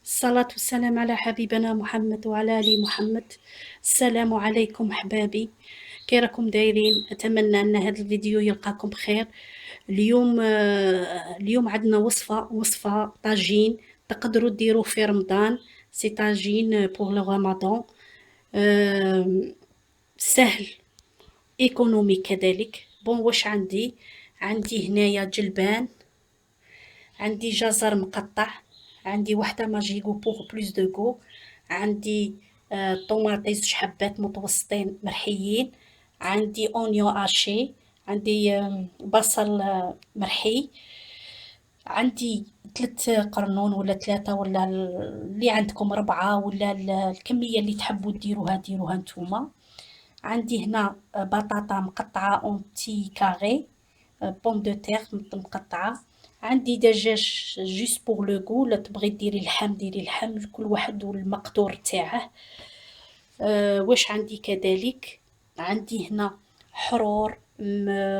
الصلاة والسلام على حبيبنا محمد وعلى آل محمد. السلام عليكم أحبابي، كي راكم دايرين؟ أتمنى أن هذا الفيديو يلقاكم بخير. اليوم عندنا وصفة طاجين تقدروا ديروه في رمضان. سي طاجين بور لو رمضان، سهل ايكونومي كذلك. بون، واش عندي هنايا جلبان، عندي جزر مقطع، عندي وحده ماجيكو بوغ بلوس دو غو، عندي طوماطيس 2 حبات متوسطين مرحيين، عندي اونيون اشي، عندي بصل مرحي، عندي 3 قرنون ولا 3 ولا اللي عندكم 4 ولا الكمية اللي تحبوا ديروها نتوما. عندي هنا بطاطا مقطعة اون بتي كاري، بوم دو تيغ مقطعة. عندي دجاج جوست بوغ لو غو، لا تبغي ديري اللحم ديري اللحم، كل واحد والمقدور تاعه. واش عندي كذلك؟ عندي هنا حرور،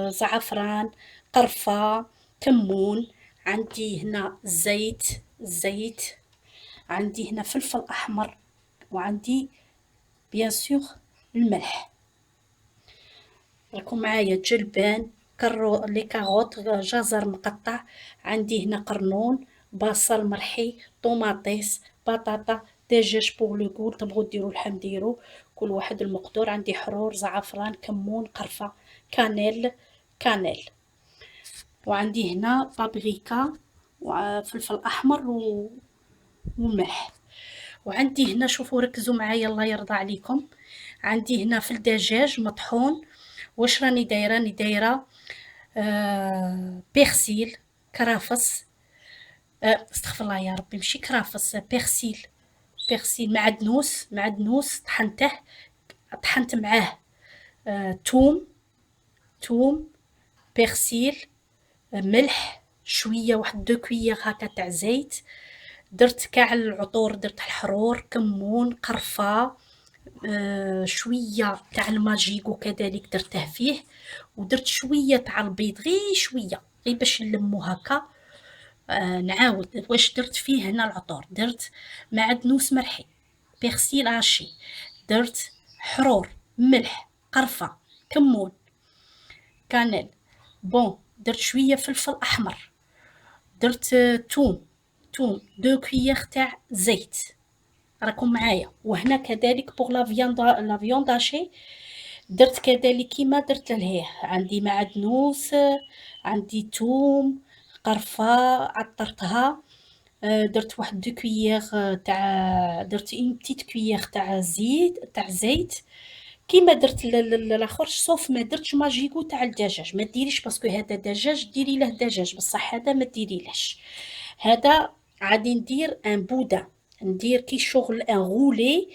زعفران، قرفة، كمون. عندي هنا الزيت، عندي هنا فلفل أحمر، وعندي بيان سور الملح. راكم معايا؟ جلبان، لي كاروت، جزر مقطع، عندي هنا قرنون، بصل مرحي، طوماطيس، بطاطا، دجاج بوغ لو غول، تبغوا ديروا اللحم ديروا، كل واحد المقدور. عندي حرور، زعفران، كمون، قرفة، كانيل. وعندي هنا بابريكا وفلفل احمر وملح. وعندي هنا، شوفوا ركزوا معايا الله يرضى عليكم، عندي هنا في الدجاج مطحون. واش راني دايره؟ بيرسيل، كرافس، استغفر الله يا ربي، ماشي كرافس، بيرسيل، معدنوس طحنت معاه توم، بيرسيل، ملح شويه، واحد 2 كويير هكا تاع زيت. درت كاع العطور، درت الحرور، كمون، قرفه، شويه تاع الماجيك وكذلك درته فيه، ودرت شويه تاع البيض، غير شويه، غير باش نلمو هكا. نعاود واش درت فيه هنا العطور. درت معدنوس مرحي، بيرسيل اشي، درت حرور، ملح، قرفه، كمون، كانيل. بون، درت شويه فلفل احمر، درت توم 2 كويير تاع زيت. راكم معايا؟ وهنا كذلك بوغ لا فيوند هاشي، درت كذلك كيما درت للهيه. عندي معدنوس، عندي توم، قرفه عطرتها، درت واحد 2 كويير تاع، درت اون بتيت كويير تاع زيت كيما درت الاخر. صوف ما درتش ماجيكو تاع الدجاج، ما ديريش باسكو هذا دجاج ديري له دجاج، بصح هذا ما ديريلهش. هذا غادي ندير ان بودان، ندير كي شغل ان غولي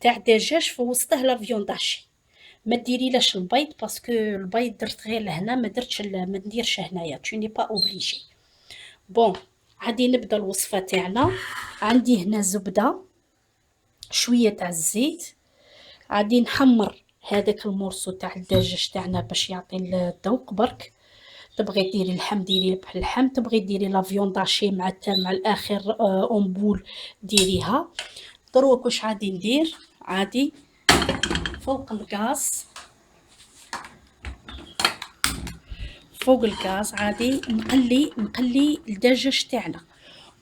تاع دجاج في وسطه لا فيونداشي. ما ديريلاش البيض باسكو البيض درت غير لهنا، ما نديرش هنايا، تو ني با اوبليجي. بون، غادي نبدا الوصفه تاعنا. عندي هنا زبده، شويه تاع الزيت، غادي نحمر هذاك المورسو تاع الدجاج تاعنا باش يعطي الذوق برك. تبغي ديري اللحم ديري بحال اللحم، تبغي ديري لا فيونداشي مع الاخر اون بول ديريها. دروك واش غادي ندير؟ عادي فوق الغاز غادي نقلي الدجاج تاعنا.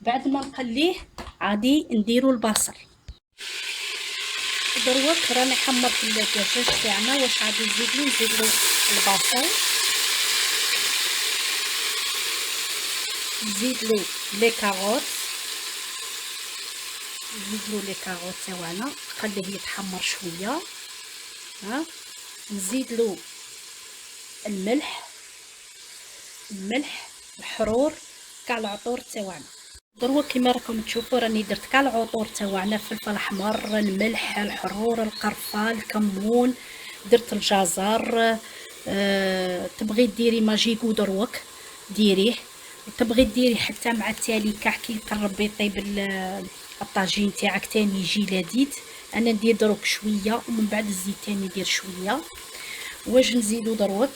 بعد ما نقليه غادي نديرو البصل. دروك راني حمرت الدجاج تاعنا، واش غادي نزيدلو البصل، نزيدلو لي كاروت، تاعنا نخليه يتحمر شويه. نزيدلو الملح، الحرور، كاع العطور تاعنا. دروك كيما راكم تشوفوا راني درت كاع العطور تاعنا، الفلفل الاحمر، الملح، الحرور، القرفه، الكمون، درت الجزر. تبغي ديري ماجيكو دروك ديريه، تبغي ديري حتى مع التالي كاع كي يقرب يطيب الطاجين تاعك تاني يجي لذيذ. انا ندير دروك شويه ومن بعد الزيت تاني ندير شويه. واش نزيدو دروك؟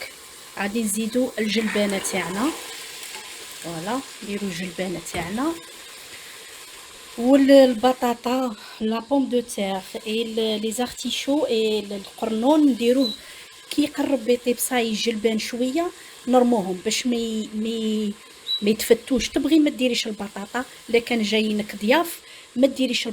غادي نزيدو الجلبانه تاعنا، فوالا نديرو الجلبانه تاعنا. والبطاطا لا بوم دو تيغ اي لي زارتيشو اي القرنون نديروه كي يقرب يطيب صاي جلبان شويه، نرموهم باش ما يتفتوش. تبغي ما ديريش البطاطا، الا كان جايينك ضياف ما ديريش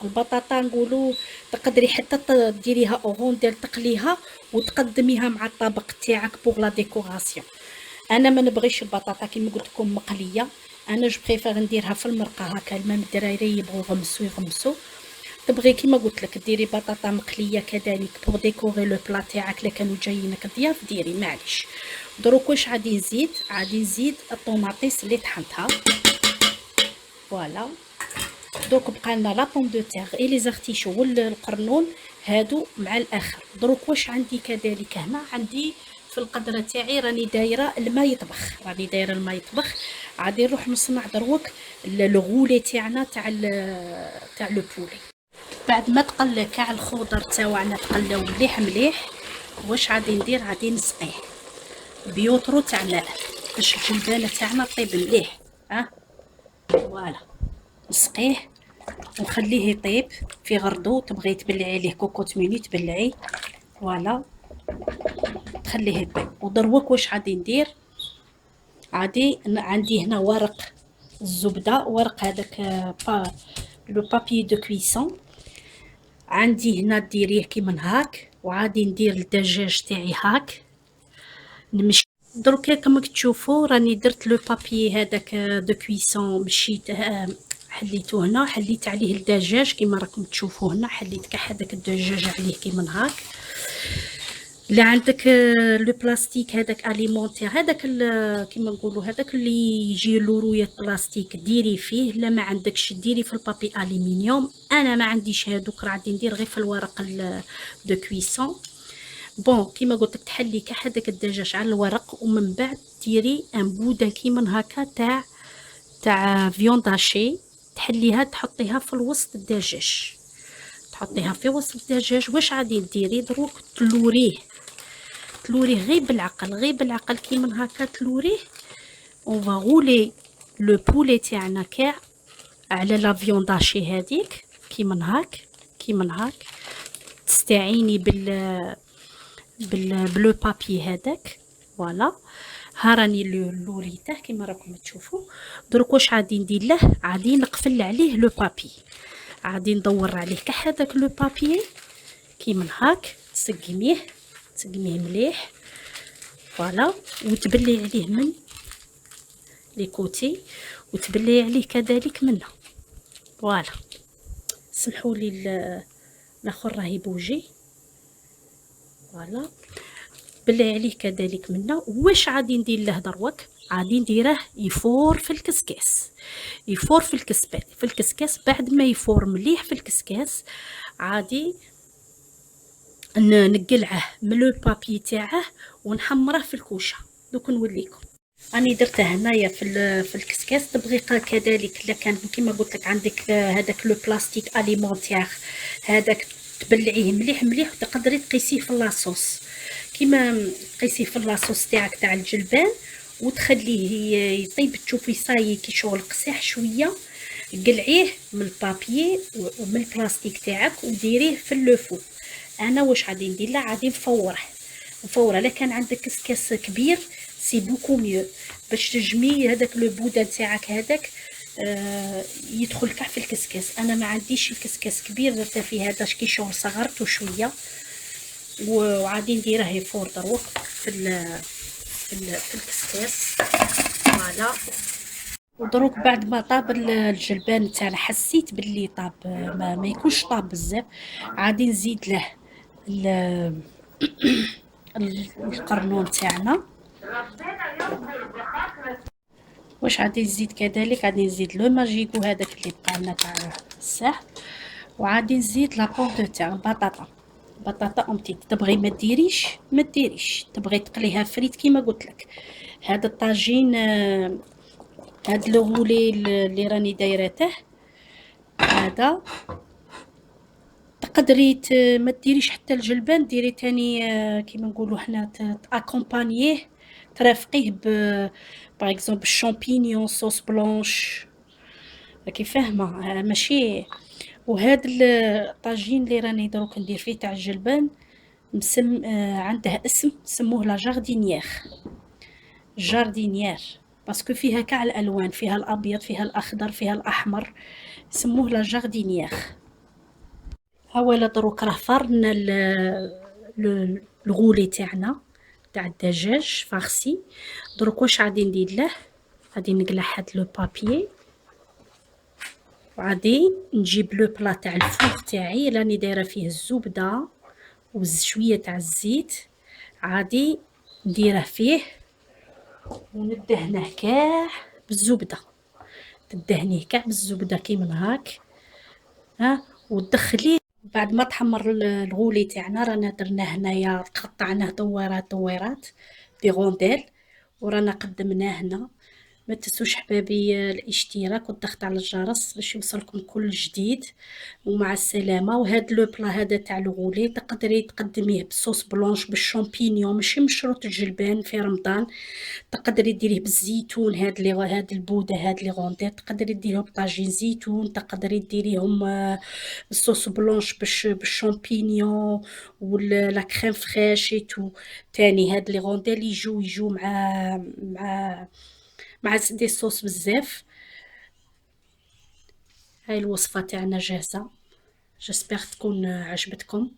البطاطا نقولوا تقدري حتى ديريها اوغونديل تقليها وتقدميها مع الطبق تاعك بوغ لا ديكوراسيون. انا ما نبغيش البطاطا كيما قلت لكم مقليه، انا جو بريفير نديرها في المرقه هكا الماء الدراري يبغوا يغمسوا. تبغي كيما قلت لك ديري بطاطا مقليه كذلك بوغ ديكوري لو بلا تاعك، الا كانوا جايينك ضياف ديري معليش. دروك واش غادي نزيد الطوماطيس اللي طحنتها. فوالا دوك بقى لنا لا بوم دو تيغ اي لي زارتيشو والقرنون هادو مع الاخر. دروك واش عندي كذلك هنا، عندي في القدره تاعي راني دايره الماء يطبخ. غادي نروح نصنع دروك الغولي تاعنا تاع لو بولي. بعد ما تقلى كاع الخضر تاعنا تقلاو مليح. واش غادي ندير؟ غادي نسقيه بيوترو تاع ماء باش الجلبانه تاعنا طيب مليح. فوالا نسقيه ونخليه يطيب في غردو. تبغي تبلعي عليه كوكوط ميني تبلعي، فوالا تخليه يطيب. ودروك واش غادي ندير؟ عندي هنا ورق الزبده، ورق هذاك لو بابي دو كويسون عندي هنا، ديريه كيما هاك. وعادي ندير الدجاج تاعي هاك نمشي. درك كما تشوفوا راني درت لو بابي هذاك دو كويسون، مشيت حليته هنا، حليت عليه الدجاج كيما راكم تشوفوا هنا، حليت كاع هذاك الدجاج عليه كيما هاك. لا عندك لو بلاستيك هذاك اليمونتير، هذاك كيما نقولوا هذاك اللي يجي لورويه بلاستيك ديري فيه. لا ما عندكش ديري في البابي الومنيوم. انا ما عنديش هذوك، راه غادي ندير غير في الورق دو كويسون. بون كيما قلت لك تحلي كاع هذاك الدجاج على الورق، ومن بعد ديري ان بودان كيما هكا تاع فيون داشي، تحليها تحطيها في الوسط الدجاج، تحطيها في وسط الدجاج. واش غادي ديري دروك؟ تلوريه غير بالعقل كيما هكا تلوريه. اون فا غولي لو بولي تاعنا كاع على لا فيون داشي هذيك كيما هاك تستعيني بلو بابي هذاك. فوالا ها راني لوريته كيما راكم تشوفوا. دروك واش غادي ندير له؟ غادي نقفل عليه لو بابي، غادي ندور عليه كاع هذاك لو بابي كيما هاك، تسقميه مليح. فوالا وتبلي عليه من لي كوتي وتبلي عليه كذلك منه. فوالا سمحوا لي الاخر راه يبوجي. فوالا بلي عليه كذلك منا. واش غادي ندير له دروك؟ غادي نديره يفور في الكسكاس، في الكسكاس. بعد ما يفور مليح في الكسكاس عادي نقلعه من لو بابي تاعه ونحمره في الكوشه. دوك نوليكم راني درته هنايا في الكسكاس. تبغي كذلك الا كان كيما قلت لك عندك هذاك لو بلاستيك اليمونتير هذاك تبلعيه مليح وتقدري تقيسيه في لاصوص، كيما تقيسيه في لاصوص تاعك تاع الجلبان وتخليه يطيب. تشوفي صاي كي شغل قساح شويه، قلعيه من البابي ومن البلاستيك تاعك وديريه في اللوفو. انا واش غادي ندير له؟ غادي نفوره. الا كان عندك كسكاس كبير سي بوكو ميو باش تجمي هذاك لو بودان تاعك هذاك يدخل كاع في الكسكاس. انا ما عنديش الكسكاس كبير، درت فيه هذا كي شغل صغرته شويه وعادي نديره يفور دروك في الكسكاس. فوالا ودروك بعد ما طاب الجلبان تاعنا، حسيت باللي طاب ما يكونش طاب بزاف، عادي نزيد له القرنون تاعنا. واش غادي نزيد كذلك؟ غادي نزيد لو ماجيكو هذاك اللي بقى لنا تاع الساح، وغادي نزيد لا بوم دو تاع بطاطا امتي. تبغي ما ديريش، تبغي تقليها فريت كيما قلت لك. هذا الطاجين هاد لو غولي اللي راني دايرته هذا، تقدري ما ديريش حتى الجلبان، ديري تاني كيما نقولوا حنا تاكومبانييه، ترافقيه باغ اكزومبل الشامبينيون، صوص بلونش. راكي فاهمة، ماشي. وهاد الطاجين اللي راني دروك ندير فيه تاع الجلبان عنده اسم سموه لا جاردينيير. جاردينيير باسكو فيها كاع الالوان، فيها الابيض، فيها الاخضر، فيها الاحمر، سموه لا جاردينيير. اولا دروك راه فرنا الغولي تاعنا تاع الدجاج فارسي. دروك واش غادي ندير له؟ غادي نقلع هاد لو بابيي، وغادي نجيب لو بلا تاع الفوغ تاعي راني دايره فيه الزبده وشويه تاع الزيت. غادي نديره فيه وندهنه كاع بالزبده، تدهنيه كاع بالزبده كيما هاك. ها، وتدخليه بعد ما تحمر الغولي تاعنا. رانا درنا هنايا قطعناه دويرات دويرات دي غونديل، ورانا قدمناه هنا. ما تنسوش حبابي الاشتراك والضغط على الجرس باش يوصلكم كل جديد. ومع السلامة. وهاد لو بلا هذا تاع الغولي تقدري تقدميه بصوص بلونش بالشامبينيون، ماشي مشروط الجلبان في رمضان. تقدري ديريه بالزيتون، هاد البوده هاد لي غونديت تقدري ديريهم بطاجين زيتون، تقدري ديريهم بالصوص بلونش بالشامبينيون ولا لا كريم فريش تو. تاني هاد لي غونديل يجو مع دي صوص بزاف. هاي الوصفة تاعنا جاهزة، جسبيغ تكون عجبتكم.